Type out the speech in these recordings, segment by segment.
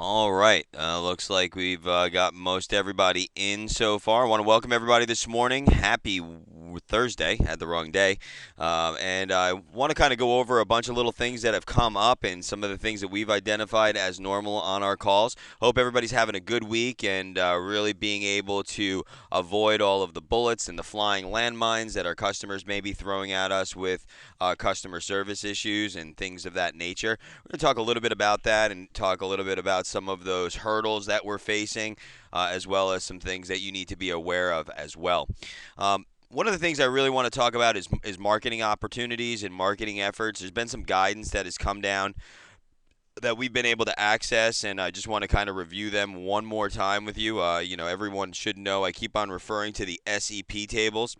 All right. Looks like we've got most everybody in so far. I want to welcome everybody this morning. Happy Thursday. Had the wrong day. And I want to kind of go over a bunch of little things that have come up and some of the things that we've identified as normal on our calls. Hope everybody's having a good week and really being able to avoid all of the bullets and the flying landmines that our customers may be throwing at us with customer service issues and things of that nature. We're going to talk a little bit about that and talk a little bit about some of those hurdles that we're facing, as well as some things that you need to be aware of as well. One of the things I really want to talk about is marketing opportunities and marketing efforts. There's been some guidance that has come down that we've been able to access, and I just want to kind of review them one more time with you. Everyone should know I keep on referring to the SEP tables.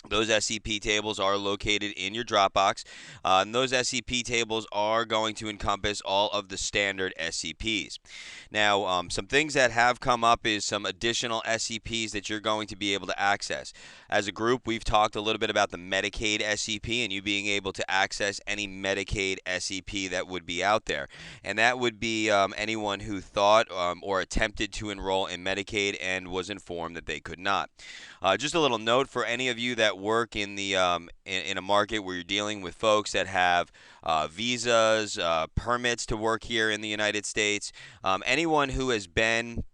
Those SCP tables are located in your Dropbox, and those SCP tables are going to encompass all of the standard SCPs. Now, some things that have come up is some additional SCPs that you're going to be able to access. As a group, we've talked a little bit about the Medicaid SCP and you being able to access any Medicaid SCP that would be out there. And that would be anyone who thought or attempted to enroll in Medicaid and was informed that they could not. Just a little note for any of you that work in the in a market where you're dealing with folks that have visas, permits to work here in the United States. Anyone who has been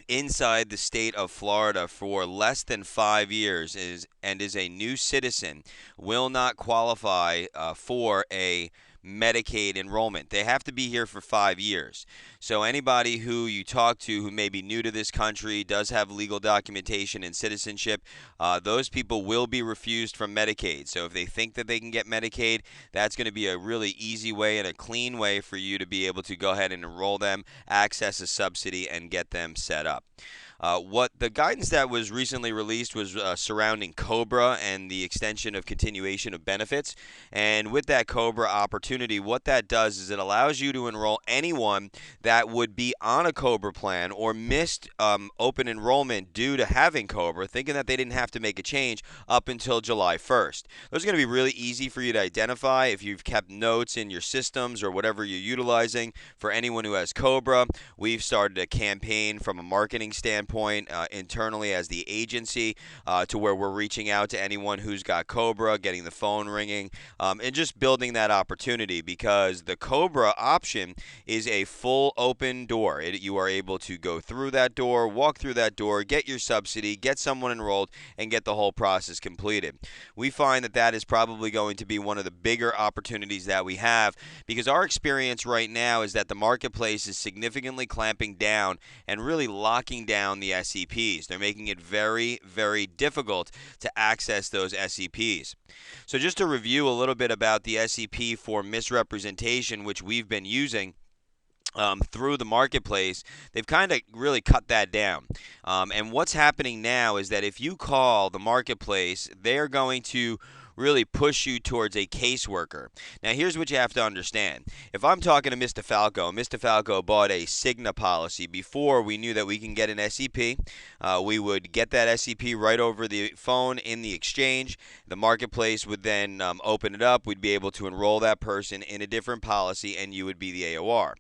inside the state of Florida for less than 5 years is a new citizen will not qualify for a Medicaid enrollment. They have to be here for 5 years. So anybody who you talk to who may be new to this country, does have legal documentation and citizenship, those people will be refused from Medicaid. So if they think that they can get Medicaid, that's going to be a really easy way and a clean way for you to be able to go ahead and enroll them, access a subsidy, and get them set up. What the guidance that was recently released was surrounding COBRA and the extension of continuation of benefits. And with that COBRA opportunity, what that does is it allows you to enroll anyone that would be on a COBRA plan or missed open enrollment due to having COBRA, thinking that they didn't have to make a change up until July 1st. Those are going to be really easy for you to identify if you've kept notes in your systems or whatever you're utilizing for anyone who has COBRA. We've started a campaign from a marketing standpoint internally as the agency to where we're reaching out to anyone who's got COBRA, getting the phone ringing, and just building that opportunity because the COBRA option is a full open door. You are able to go through that door, walk through that door, get your subsidy, get someone enrolled, and get the whole process completed. We find that that is probably going to be one of the bigger opportunities that we have because our experience right now is that the marketplace is significantly clamping down and really locking down the SCPs. They're making it very, very difficult to access those SCPs. So just to review a little bit about the SCP for misrepresentation, which we've been using through the marketplace, they've kind of really cut that down. And what's happening now is that if you call the marketplace, they're going to really push you towards a caseworker. Now, here's what you have to understand. If I'm talking to Mr. Falco bought a Cigna policy before we knew that we can get an SCP. We would get that SCP right over the phone in the exchange. The marketplace would then open it up. We'd be able to enroll that person in a different policy, and you would be the AOR.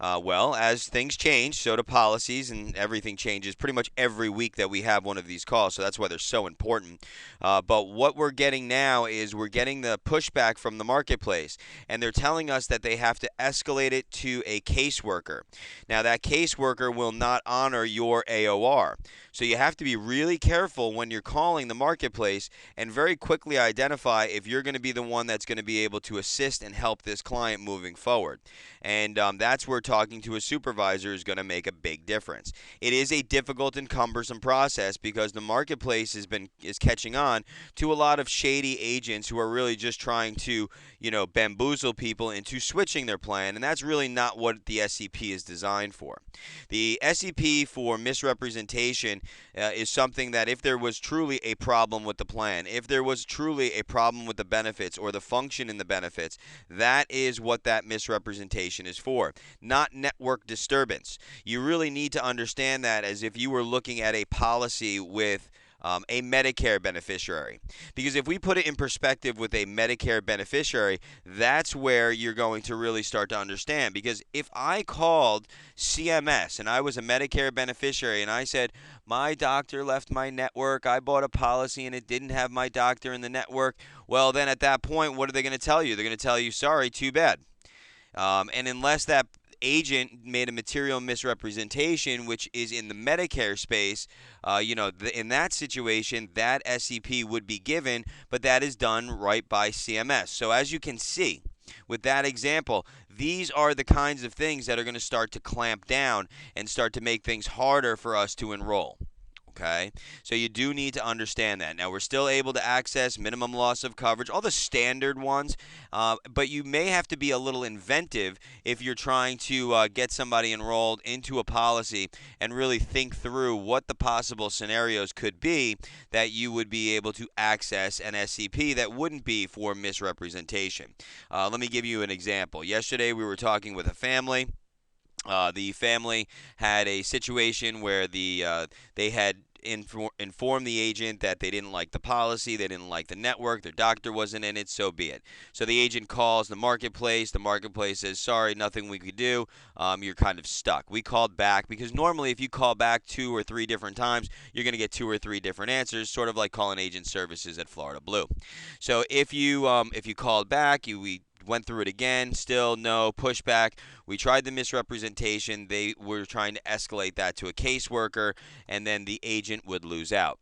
Well, as things change, so do policies, and everything changes pretty much every week that we have one of these calls, so that's why they're so important. But what we're getting now is we're getting the pushback from the marketplace, and they're telling us that they have to escalate it to a caseworker. Now, that caseworker will not honor your AOR. So you have to be really careful when you're calling the marketplace and very quickly identify if you're going to be the one that's going to be able to assist and help this client moving forward. And that's where talking to a supervisor is going to make a big difference. It is a difficult and cumbersome process because the marketplace is catching on to a lot of shady agents who are really just trying to, bamboozle people into switching their plan, and that's really not what the SCP is designed for. The SCP for misrepresentation is something that if there was truly a problem with the plan, if there was truly a problem with the benefits or the function in the benefits, that is what that misrepresentation is for, not network disturbance. You really need to understand that as if you were looking at a policy with a Medicare beneficiary. Because if we put it in perspective with a Medicare beneficiary, that's where you're going to really start to understand. Because if I called CMS and I was a Medicare beneficiary and I said, my doctor left my network, I bought a policy and it didn't have my doctor in the network, well, then at that point, what are they going to tell you? They're going to tell you, sorry, too bad. And unless that agent made a material misrepresentation, which is in the Medicare space, in that situation, that SEP would be given, but that is done right by CMS. So as you can see, with that example, these are the kinds of things that are going to start to clamp down and start to make things harder for us to enroll. Okay, so you do need to understand that. Now, we're still able to access minimum loss of coverage, all the standard ones, but you may have to be a little inventive if you're trying to get somebody enrolled into a policy and really think through what the possible scenarios could be that you would be able to access an SCP that wouldn't be for misrepresentation. Let me give you an example. Yesterday, we were talking with a family. The family had a situation where they had informed the agent that they didn't like the policy, they didn't like the network, their doctor wasn't in it, so be it. So the agent calls the marketplace says, sorry, nothing we could do, you're kind of stuck. We called back, because normally if you call back 2 or 3 different times, you're going to get 2 or 3 different answers, sort of like calling agent services at Florida Blue. So if you called back, we went through it again, still no pushback. We tried the misrepresentation. They were trying to escalate that to a caseworker, and then the agent would lose out.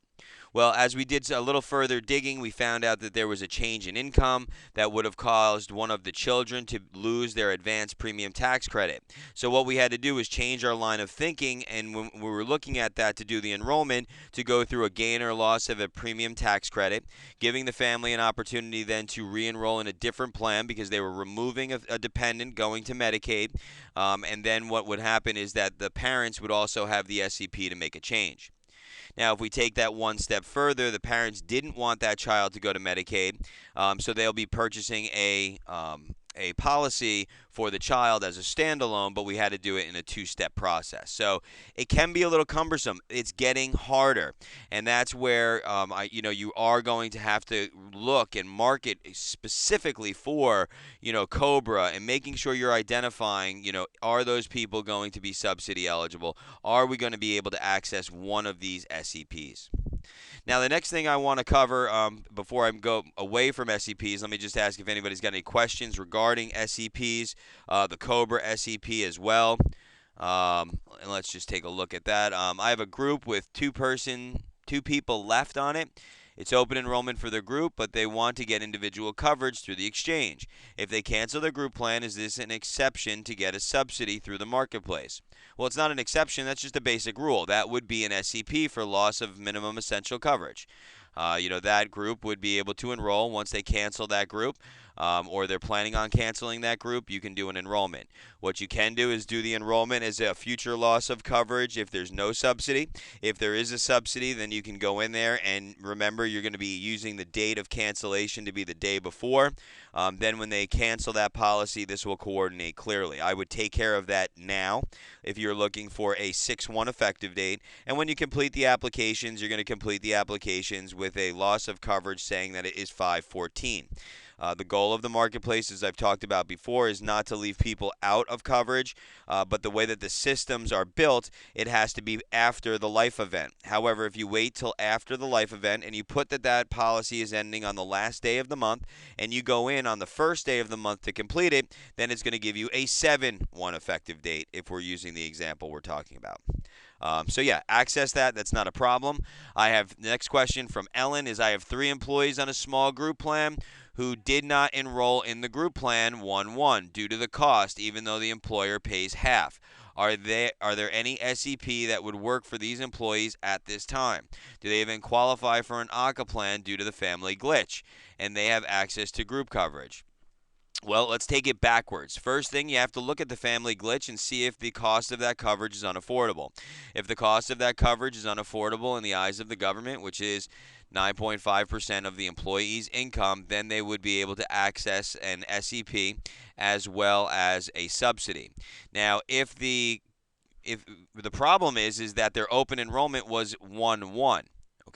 Well, as we did a little further digging, we found out that there was a change in income that would have caused one of the children to lose their advanced premium tax credit. So what we had to do was change our line of thinking, and when we were looking at that to do the enrollment, to go through a gain or loss of a premium tax credit, giving the family an opportunity then to re-enroll in a different plan because they were removing a dependent going to Medicaid, and then what would happen is that the parents would also have the SCP to make a change. Now, if we take that one step further, the parents didn't want that child to go to Medicaid, so they'll be purchasing a policy for the child as a standalone, but we had to do it in a 2-step process. So it can be a little cumbersome. It's getting harder, and that's where you are going to have to look and market specifically for COBRA, and making sure you're identifying are those people going to be subsidy eligible? Are we going to be able to access one of these SEPs? Now, the next thing I want to cover before I go away from SCPs, let me just ask if anybody's got any questions regarding SCPs, the COBRA SCP as well. And let's just take a look at that. I have a group with 2 people left on it. It's open enrollment for the group, but they want to get individual coverage through the exchange. If they cancel their group plan, is this an exception to get a subsidy through the marketplace? Well, it's not an exception. That's just a basic rule. That would be an SCP for loss of minimum essential coverage. That group would be able to enroll once they cancel that group, or they're planning on canceling that group. You can do an enrollment. What you can do is do the enrollment as a future loss of coverage if there's no subsidy. If there is a subsidy, then you can go in there, and remember, you're going to be using the date of cancellation to be the day before. Then when they cancel that policy, this will coordinate clearly. I would take care of that now if you're looking for a 6/1 effective date. And when you complete the applications, you're going to complete the applications with a loss of coverage saying that it is 5/14. The goal of the marketplace, as I've talked about before, is not to leave people out of coverage, but the way that the systems are built, it has to be after the life event. However, if you wait till after the life event and you put that policy is ending on the last day of the month, and you go in on the first day of the month to complete it, then it's going to give you a 7/1 effective date if we're using the example we're talking about. So yeah, access that. That's not a problem. I have the next question from Ellen is I have 3 employees on a small group plan who did not enroll in the group plan 1/1 due to the cost, even though the employer pays half. Are there any SEP that would work for these employees at this time? Do they even qualify for an ACA plan due to the family glitch? And they have access to group coverage. Well, let's take it backwards. First thing, you have to look at the family glitch and see if the cost of that coverage is unaffordable. If the cost of that coverage is unaffordable in the eyes of the government, which is 9.5% of the employee's income, then they would be able to access an SEP as well as a subsidy. Now, if the problem is that their open enrollment was 1/1.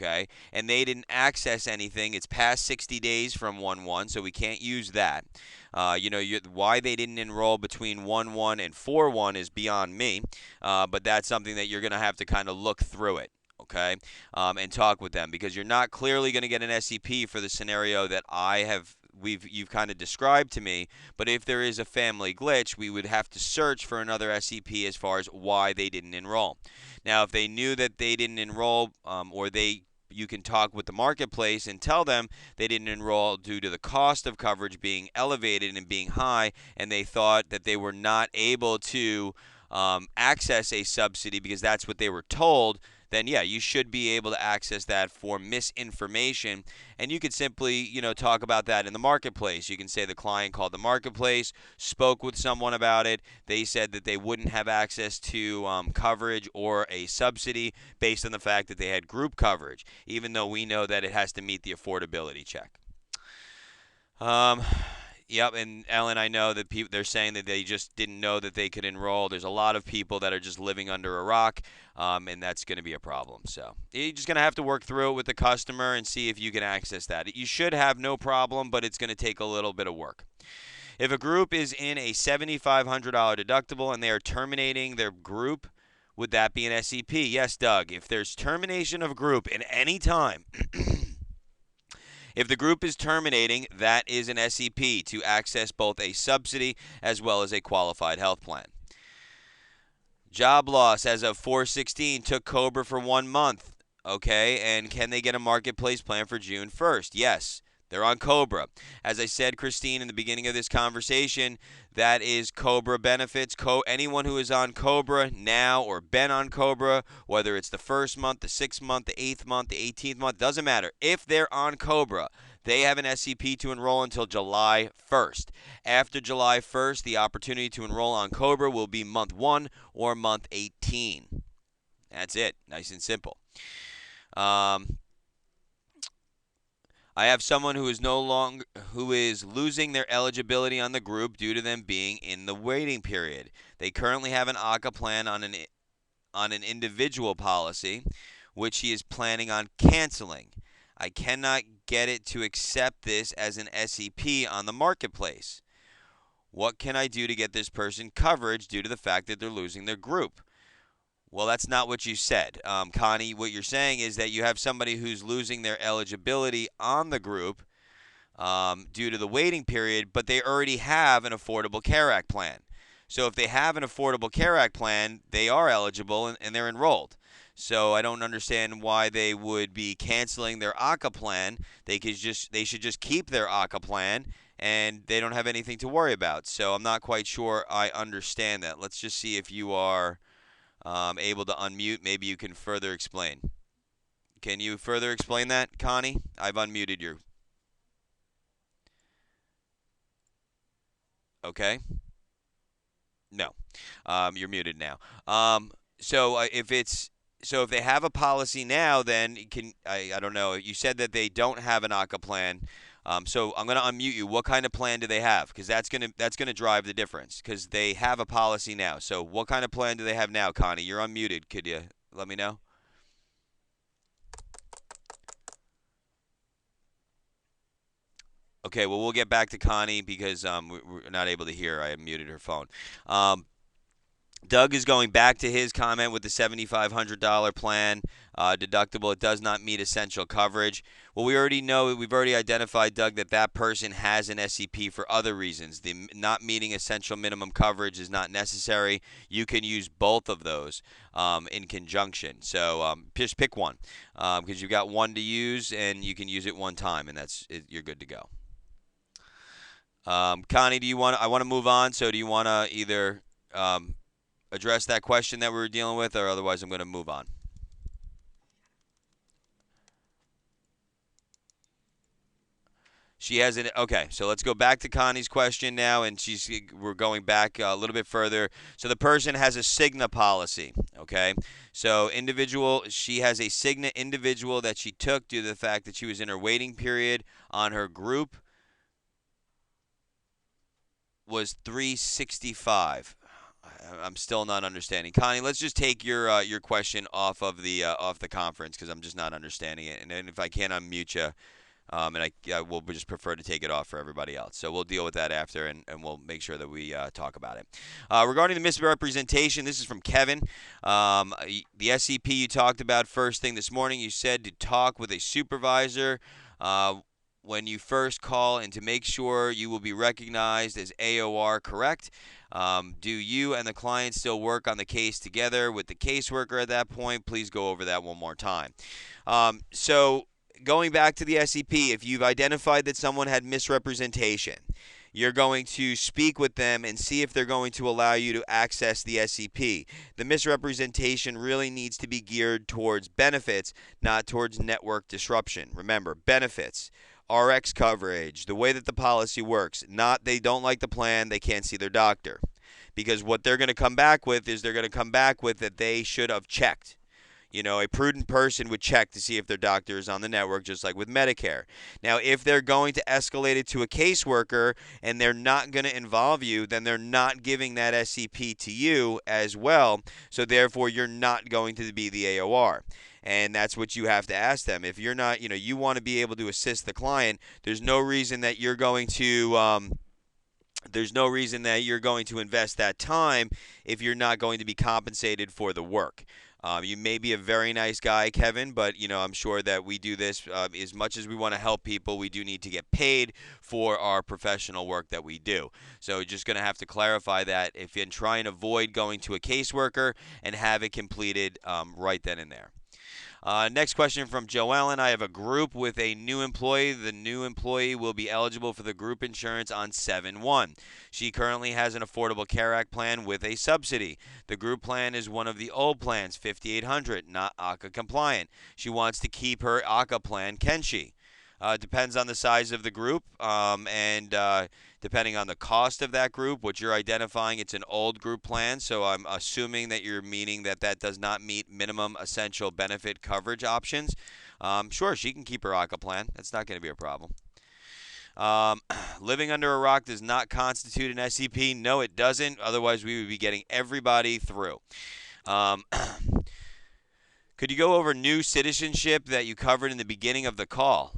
okay? And they didn't access anything. It's past 60 days from 1/1, so we can't use that. Why they didn't enroll between 1/1 and 4/1 is beyond me, but that's something that you're going to have to kind of look through it. Okay, and talk with them because you're not clearly going to get an SEP for the scenario that you've kind of described to me. But if there is a family glitch, we would have to search for another SEP as far as why they didn't enroll. Now, if they knew that they didn't enroll, you can talk with the marketplace and tell them they didn't enroll due to the cost of coverage being elevated and being high, and they thought that they were not able to access a subsidy because that's what they were told. Then yeah, you should be able to access that for misinformation. And you could simply, talk about that in the marketplace. You can say the client called the marketplace, spoke with someone about it. They said that they wouldn't have access to coverage or a subsidy based on the fact that they had group coverage, even though we know that it has to meet the affordability check. Yep, and Ellen, I know that they're saying that they just didn't know that they could enroll. There's a lot of people that are just living under a rock, and that's going to be a problem. So you're just going to have to work through it with the customer and see if you can access that. You should have no problem, but it's going to take a little bit of work. If a group is in a $7,500 deductible and they are terminating their group, would that be an SEP? Yes, Doug. If there's termination of group in any time, if the group is terminating, that is an SEP to access both a subsidy as well as a qualified health plan. Job loss as of 4/16 took COBRA for 1 month. Okay, and can they get a marketplace plan for June 1st? Yes. They're on COBRA. As I said, Christine, in the beginning of this conversation, that is COBRA benefits. Anyone who is on COBRA now or been on COBRA, whether it's the 1st month, the 6th month, the 8th month, the 18th month, doesn't matter. If they're on COBRA, they have an SEP to enroll until July 1st. After July 1st, the opportunity to enroll on COBRA will be month 1 or month 18. That's it. Nice and simple. I have someone who is losing their eligibility on the group due to them being in the waiting period. They currently have an ACA plan on an individual policy, which he is planning on canceling. I cannot get it to accept this as an SEP on the marketplace. What can I do to get this person coverage due to the fact that they're losing their group? Well, that's not what you said. Connie, what you're saying is that you have somebody who's losing their eligibility on the group due to the waiting period, but they already have an Affordable Care Act plan. So if they have an Affordable Care Act plan, they are eligible and they're enrolled. So I don't understand why they would be canceling their ACA plan. They should just keep their ACA plan, and they don't have anything to worry about. So I'm not quite sure I understand that. Let's just see if you are able to unmute. Maybe you can further explain. Can you further explain that, Connie? I've unmuted you. Okay. No, you're muted now. So if they have a policy now, then I don't know. You said that they don't have an ACA plan. So I'm going to unmute you. What kind of plan do they have? Because that's gonna drive the difference. Because they have a policy now. So what kind of plan do they have now, Connie? You're unmuted. Could you let me know? Okay. Well, we'll get back to Connie because we're not able to hear. I muted her phone. Doug is going back to his comment with the $7,500 plan deductible. It does not meet essential coverage. Well, we already know, we've already identified, Doug, that person has an SEP for other reasons. The not meeting essential minimum coverage is not necessary. You can use both of those in conjunction. So just pick one because you've got one to use and you can use it one time, and you're good to go. Connie, I want to move on. So do you want to either address that question that we were dealing with, or otherwise I'm going to move on? She has an okay. So let's go back to Connie's question now, and we're going back a little bit further. So the person has a Cigna policy. Okay, so she has a Cigna individual that she took due to the fact that she was in her waiting period on her group was 365. I'm still not understanding. Connie, let's just take your question off the conference because I'm just not understanding it. And then if I can't unmute you, and I will just prefer to take it off for everybody else. So we'll deal with that after, and we'll make sure that we talk about it. Regarding the misrepresentation, this is from Kevin. The SCP you talked about first thing this morning, you said to talk with a supervisor when you first call and to make sure you will be recognized as AOR, correct? Do you and the client still work on the case together with the caseworker at that point? Please go over that one more time. So going back to the SCP, if you've identified that someone had misrepresentation, you're going to speak with them and see if they're going to allow you to access the SCP. The misrepresentation really needs to be geared towards benefits, not towards network disruption. Remember, benefits, RX coverage, the way that the policy works, not they don't like the plan, they can't see their doctor. Because what they're going to come back with is they're going to come back with that they should have checked. You know, a prudent person would check to see if their doctor is on the network, just like with Medicare. Now, if they're going to escalate it to a caseworker and they're not going to involve you, then they're not giving that SCP to you as well. So, therefore, you're not going to be the AOR. And that's what you have to ask them. If you're not, you want to be able to assist the client, there's no reason that you're going to. There's no reason that you're going to invest that time if you're not going to be compensated for the work. You may be a very nice guy, Kevin, but I'm sure that we do this as much as we want to help people. We do need to get paid for our professional work that we do. So just going to have to clarify that if you try and avoid going to a caseworker and have it completed right then and there. Next question from Joe Allen. I have a group with a new employee. The new employee will be eligible for the group insurance on 7/1. She currently has an Affordable Care Act plan with a subsidy. The group plan is one of the old plans, 5800, not ACA compliant. She wants to keep her ACA plan. Can she? Depends on the size of the group and depending on the cost of that group, what you're identifying, it's an old group plan. So I'm assuming that you're meaning that that does not meet minimum essential benefit coverage options. Sure, she can keep her ACA plan. That's not going to be a problem. Living under a rock does not constitute an SCP. No, it doesn't. Otherwise, we would be getting everybody through. Could you go over new citizenship that you covered in the beginning of the call?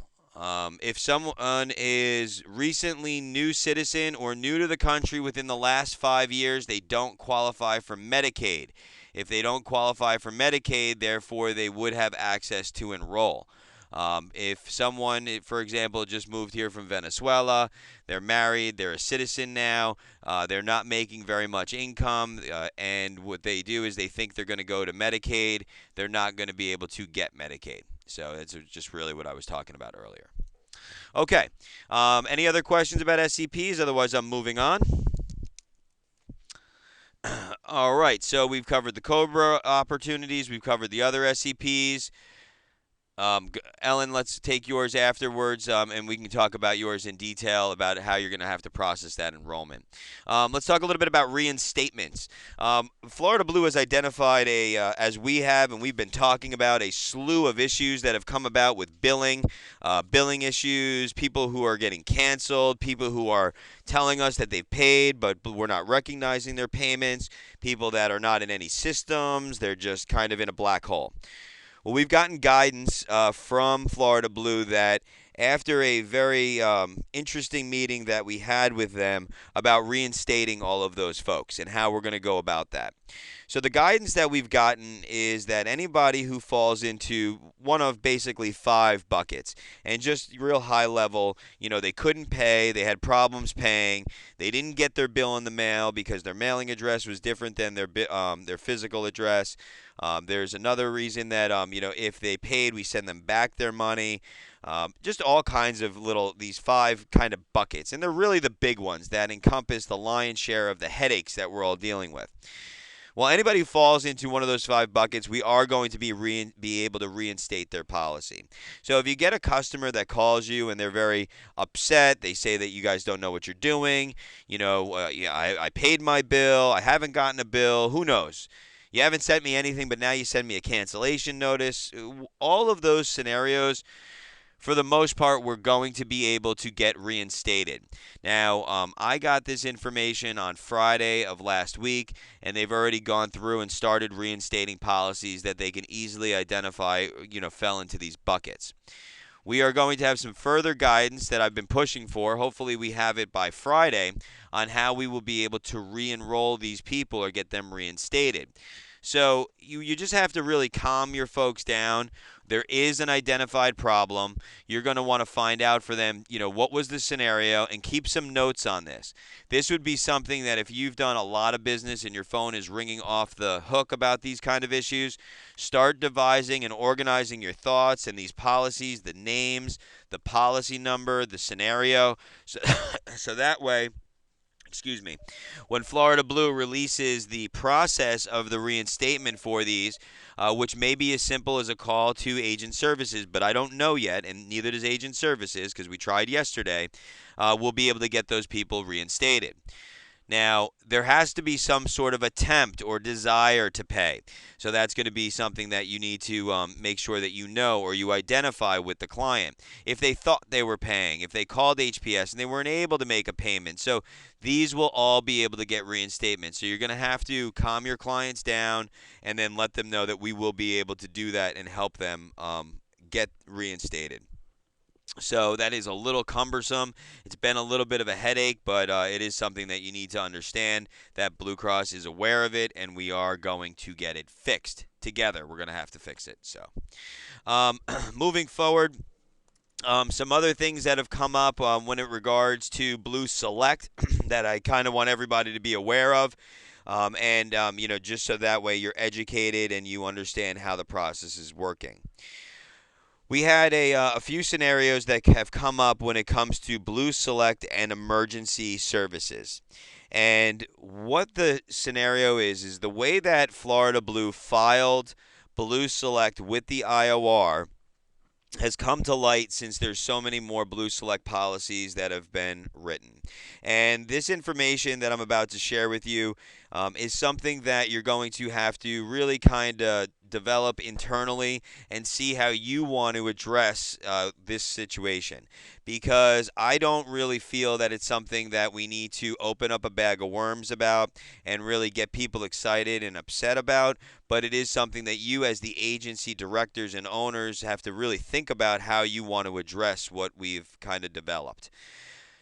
If someone is recently new citizen or new to the country within the last 5 years, they don't qualify for Medicaid. If they don't qualify for Medicaid, therefore they would have access to enroll. If someone, for example, just moved here from Venezuela, they're married, they're a citizen now, they're not making very much income, and what they do is they think they're going to go to Medicaid, they're not going to be able to get Medicaid. So that's just really what I was talking about earlier. Okay. Any other questions about SCPs? Otherwise, I'm moving on. All right. So we've covered the COBRA opportunities. We've covered the other SCPs. Ellen, let's take yours afterwards, and we can talk about yours in detail about how you're going to have to process that enrollment. Let's talk a little bit about reinstatements. Florida Blue has identified as we have, and we've been talking about, a slew of issues that have come about with billing issues, people who are getting canceled, people who are telling us that they've paid, but we're not recognizing their payments, people that are not in any systems, they're just kind of in a black hole. Well, we've gotten guidance from Florida Blue that after a very interesting meeting that we had with them about reinstating all of those folks and how we're going to go about that. So the guidance that we've gotten is that anybody who falls into one of basically 5 buckets, and just real high level, they couldn't pay, they had problems paying, they didn't get their bill in the mail because their mailing address was different than their physical address. There's another reason that if they paid, we send them back their money. Just all kinds of these 5 kind of buckets, and they're really the big ones that encompass the lion's share of the headaches that we're all dealing with. Well, anybody who falls into one of those 5 buckets, we are going to be able to reinstate their policy. So if you get a customer that calls you and they're very upset, they say that you guys don't know what you're doing, I paid my bill, I haven't gotten a bill, who knows? You haven't sent me anything, but now you send me a cancellation notice. All of those scenarios, for the most part, we're going to be able to get reinstated. Now, I got this information on Friday of last week, and they've already gone through and started reinstating policies that they can easily identify, fell into these buckets. We are going to have some further guidance that I've been pushing for. Hopefully, we have it by Friday on how we will be able to re-enroll these people or get them reinstated. So you just have to really calm your folks down. There is an identified problem. You're going to want to find out for them, what was the scenario, and keep some notes on this. This would be something that if you've done a lot of business and your phone is ringing off the hook about these kind of issues, start devising and organizing your thoughts and these policies, the names, the policy number, the scenario, so that way, when Florida Blue releases the process of the reinstatement for these, which may be as simple as a call to agent services, but I don't know yet, and neither does agent services because we tried yesterday, we'll be able to get those people reinstated. Now, there has to be some sort of attempt or desire to pay. So that's going to be something that you need to make sure that you know or you identify with the client. If they thought they were paying, if they called HPS and they weren't able to make a payment. So these will all be able to get reinstatement. So you're going to have to calm your clients down and then let them know that we will be able to do that and help them get reinstated. So that is a little cumbersome. It's been a little bit of a headache, but it is something that you need to understand that Blue Cross is aware of it, and we are going to get it fixed together. We're going to have to fix it. So moving forward, some other things that have come up when it regards to Blue Select that I kind of want everybody to be aware of. Just so that way you're educated and you understand how the process is working. We had a few scenarios that have come up when it comes to Blue Select and emergency services. And what the scenario is the way that Florida Blue filed Blue Select with the IOR has come to light since there's so many more Blue Select policies that have been written. And this information that I'm about to share with you is something that you're going to have to really kind of develop internally and see how you want to address this situation. Because I don't really feel that it's something that we need to open up a bag of worms about and really get people excited and upset about, but it is something that you as the agency directors and owners have to really think about how you want to address what we've kind of developed.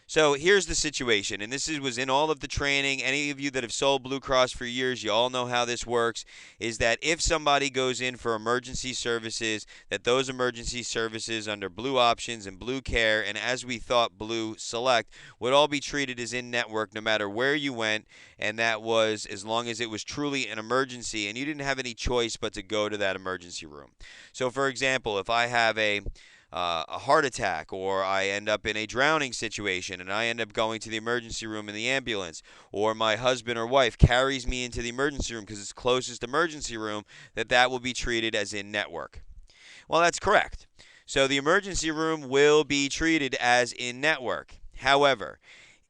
So here's the situation, and this was in all of the training. Any of you that have sold Blue Cross for years, you all know how this works, is that if somebody goes in for emergency services, that those emergency services under Blue Options and Blue Care, and as we thought Blue Select, would all be treated as in-network no matter where you went, and that was as long as it was truly an emergency, and you didn't have any choice but to go to that emergency room. So for example, if I have a heart attack, or I end up in a drowning situation and I end up going to the emergency room in the ambulance, or my husband or wife carries me into the emergency room because it's the closest emergency room, that will be treated as in network. Well, that's correct. So the emergency room will be treated as in network. However,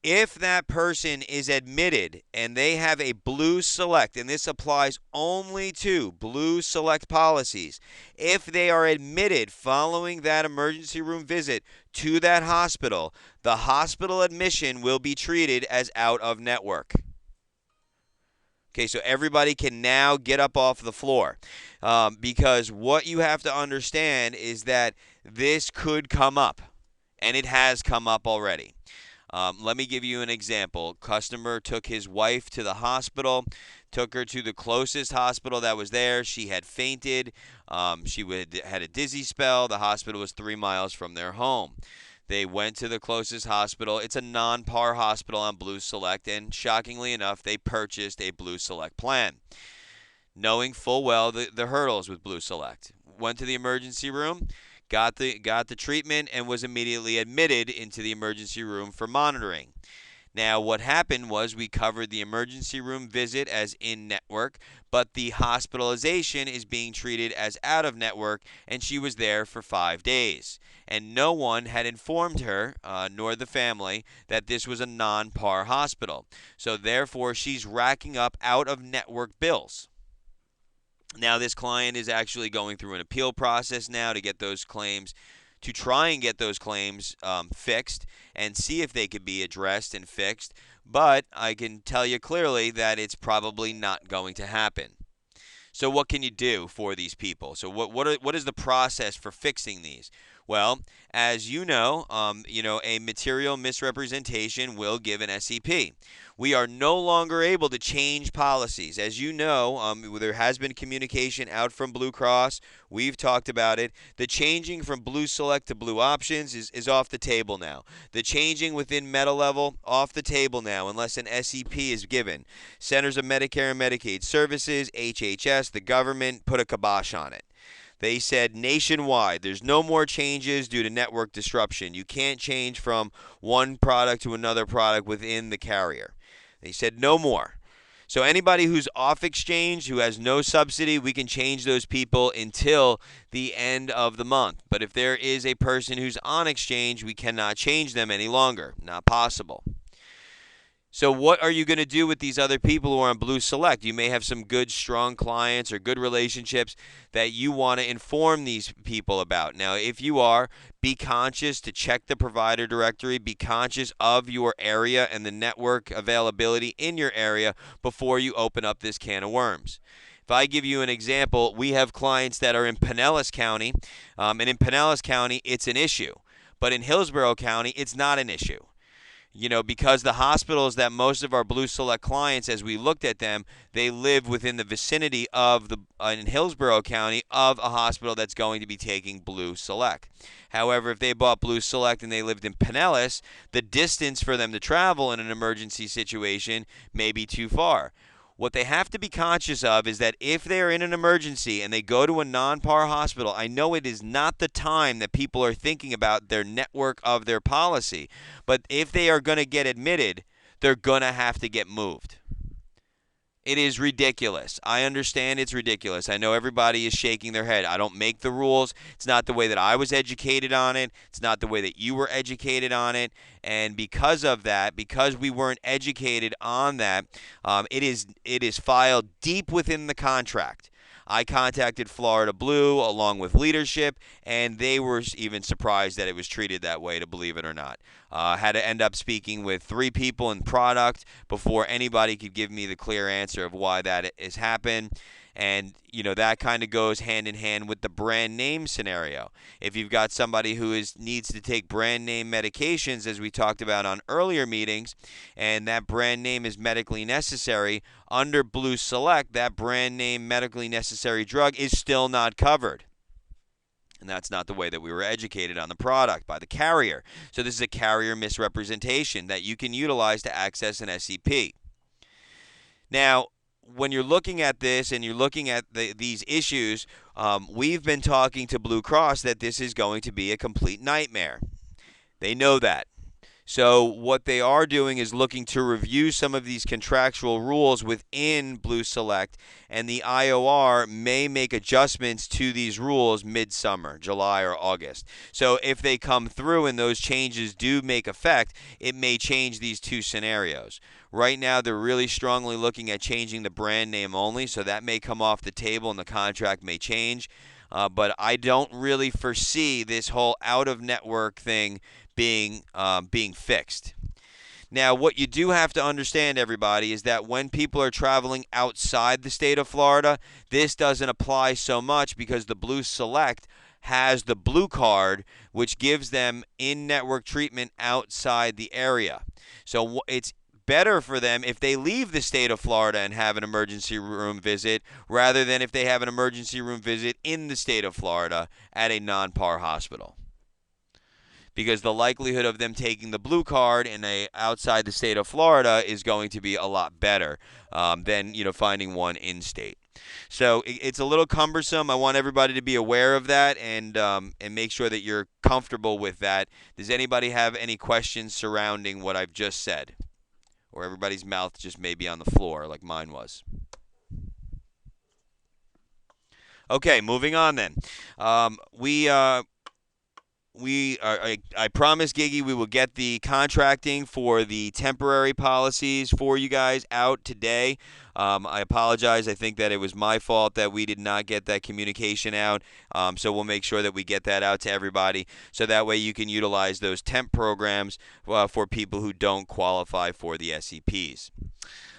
if that person is admitted and they have a Blue Select, and this applies only to Blue Select policies, if they are admitted following that emergency room visit to that hospital, the hospital admission will be treated as out of network. Okay, so everybody can now get up off the floor because what you have to understand is that this could come up, and it has come up already. Let me give you an example. Customer took his wife to the hospital, took her to the closest hospital that was there. She had fainted. She had a dizzy spell. The hospital was 3 miles from their home. They went to the closest hospital. It's a non-par hospital on Blue Select, and shockingly enough, they purchased a Blue Select plan, knowing full well the hurdles with Blue Select. Went to the emergency room. Got the treatment and was immediately admitted into the emergency room for monitoring. Now, what happened was we covered the emergency room visit as in-network, but the hospitalization is being treated as out-of-network, and she was there for 5 days. And no one had informed her, nor the family, that this was a non-par hospital. So therefore, she's racking up out-of-network bills. Now, this client is actually going through an appeal process now to get those claims to try and get those claims fixed and see if they could be addressed and fixed. But I can tell you clearly that it's probably not going to happen. So what can you do for these people? So what is the process for fixing these? Well, as a material misrepresentation will give an SEP. We are no longer able to change policies. As you know, there has been communication out from Blue Cross. We've talked about it. The changing from Blue Select to Blue Options is off the table now. The changing within Medi-Level, off the table now, unless an SEP is given. Centers of Medicare and Medicaid Services, HHS, the government put a kibosh on it. They said nationwide, there's no more changes due to network disruption. You can't change from one product to another product within the carrier. They said no more. So anybody who's off exchange, who has no subsidy, we can change those people until the end of the month. But if there is a person who's on exchange, we cannot change them any longer. Not possible. So what are you going to do with these other people who are on Blue Select? You may have some good, strong clients or good relationships that you want to inform these people about. Now, if you are, be conscious to check the provider directory. Be conscious of your area and the network availability in your area before you open up this can of worms. If I give you an example, we have clients that are in Pinellas County, and in Pinellas County, it's an issue. But in Hillsborough County, it's not an issue. Because the hospitals that most of our Blue Select clients, as we looked at them, they live within the vicinity of in Hillsborough County of a hospital that's going to be taking Blue Select. However, if they bought Blue Select and they lived in Pinellas, the distance for them to travel in an emergency situation may be too far. What they have to be conscious of is that if they're in an emergency and they go to a non-par hospital, I know it is not the time that people are thinking about their network of their policy, but if they are going to get admitted, they're going to have to get moved. It is ridiculous. I understand it's ridiculous. I know everybody is shaking their head. I don't make the rules. It's not the way that I was educated on it. It's not the way that you were educated on it. And because of that, because we weren't educated on that, it is filed deep within the contract. I contacted Florida Blue along with leadership, and they were even surprised that it was treated that way, to believe it or not. Had to end up speaking with 3 people in product before anybody could give me the clear answer of why that has happened. And, that kind of goes hand in hand with the brand name scenario. If you've got somebody who needs to take brand name medications, as we talked about on earlier meetings, and that brand name is medically necessary, under Blue Select, that brand name medically necessary drug is still not covered. And that's not the way that we were educated on the product by the carrier. So this is a carrier misrepresentation that you can utilize to access an SEP. Now, when you're looking at this and you're looking at these issues, we've been talking to Blue Cross that this is going to be a complete nightmare. They know that. So what they are doing is looking to review some of these contractual rules within Blue Select, and the IOR may make adjustments to these rules midsummer, July or August. So if they come through and those changes do make effect, it may change these two scenarios. Right now, they're really strongly looking at changing the brand name only, so that may come off the table and the contract may change. But I don't really foresee this whole out-of-network thing being fixed. Now, what you do have to understand, everybody, is that when people are traveling outside the state of Florida, this doesn't apply so much because the Blue Select has the Blue Card, which gives them in-network treatment outside the area. So it's better for them if they leave the state of Florida and have an emergency room visit rather than if they have an emergency room visit in the state of Florida at a non-par hospital. Because the likelihood of them taking the Blue Card outside the state of Florida is going to be a lot better than finding one in-state. So it's a little cumbersome. I want everybody to be aware of that and make sure that you're comfortable with that. Does anybody have any questions surrounding what I've just said? Or everybody's mouth just may be on the floor like mine was. Okay, moving on then. I promise Giggy we will get the contracting for the temporary policies for you guys out today. I apologize. I think that it was my fault that we did not get that communication out. So we'll make sure that we get that out to everybody, so that way you can utilize those temp programs for people who don't qualify for the SEPs.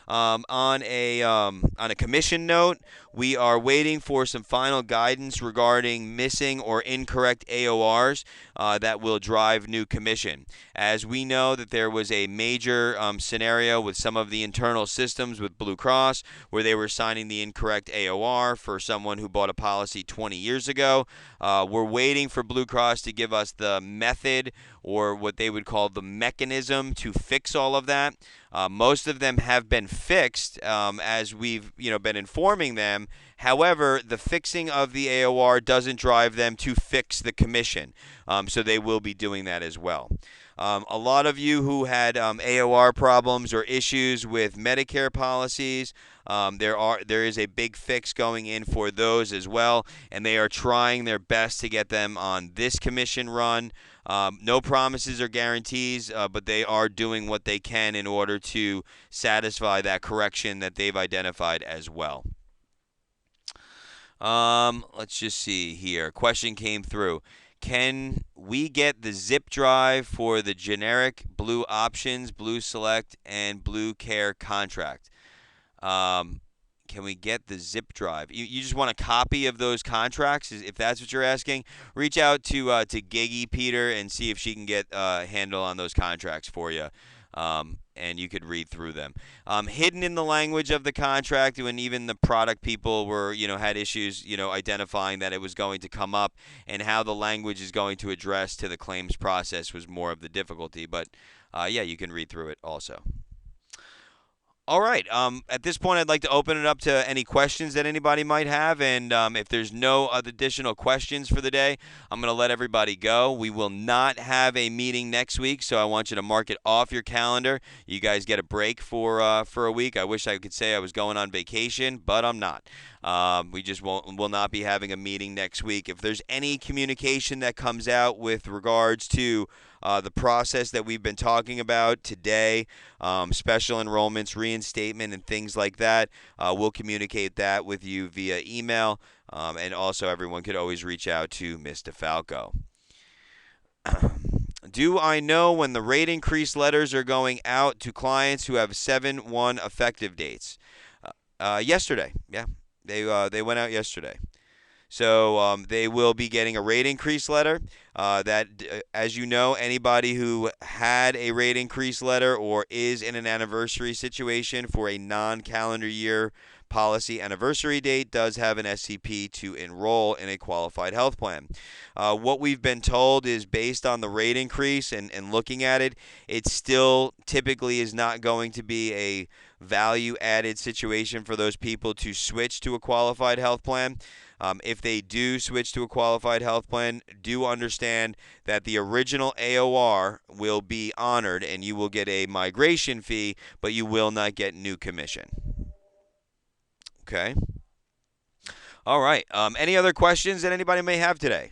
On a commission note, we are waiting for some final guidance regarding missing or incorrect AORs that will drive new commission. As we know that there was a major scenario with some of the internal systems with Blue Cross where they were signing the incorrect AOR for someone who bought a policy 20 years ago. We're waiting for Blue Cross to give us the method, or what they would call the mechanism, to fix all of that. Most of them have been fixed, as we've been informing them. However, the fixing of the AOR doesn't drive them to fix the commission, so they will be doing that as well. A lot of you who had AOR problems or issues with Medicare policies, there is a big fix going in for those as well, and they are trying their best to get them on this commission run. No promises or guarantees, but they are doing what they can in order to satisfy that correction that they've identified as well. Let's just see here. Question came through. Can we get the zip drive for the generic Blue Options, Blue Select, and Blue Care contract? Can we get the zip drive? You just want a copy of those contracts, if that's what you're asking? Reach out to Giggy, Peter, and see if she can get a handle on those contracts for you. And you could read through them. Hidden in the language of the contract, when even the product people were, had issues, identifying that it was going to come up, and how the language is going to address to the claims process was more of the difficulty. But yeah, you can read through it also. All right. At this point, I'd like to open it up to any questions that anybody might have. And if there's no additional questions for the day, I'm going to let everybody go. We will not have a meeting next week, so I want you to mark it off your calendar. You guys get a break for a week. I wish I could say I was going on vacation, but I'm not. We just will not be having a meeting next week. If there's any communication that comes out with regards to the process that we've been talking about today, special enrollments, reinstatement, and things like that, we'll communicate that with you via email. And also, everyone could always reach out to Ms. DeFalco. Do I know when the rate increase letters are going out to clients who have 7/1 effective dates? Yesterday, yeah. They went out yesterday. So they will be getting a rate increase letter. As you know, anybody who had a rate increase letter or is in an anniversary situation for a non-calendar year policy anniversary date does have an SCP to enroll in a qualified health plan. What we've been told is, based on the rate increase and looking at it, it still typically is not going to be a value-added situation for those people to switch to a qualified health plan. If they do switch to a qualified health plan, do understand that the original AOR will be honored and you will get a migration fee, but you will not get new commission. Okay. All right. Any other questions that anybody may have today?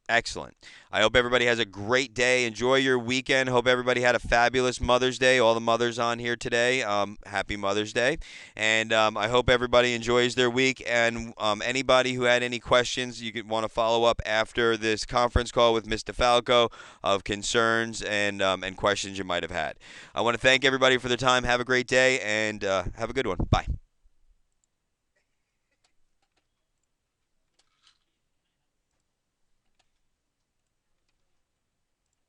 Excellent. I hope everybody has a great day. Enjoy your weekend. Hope everybody had a fabulous Mother's Day. All the mothers on here today, happy Mother's Day. And I hope everybody enjoys their week. And anybody who had any questions, you could want to follow up after this conference call with Ms. DeFalco of concerns and questions you might have had. I want to thank everybody for their time. Have a great day and have a good one. Bye.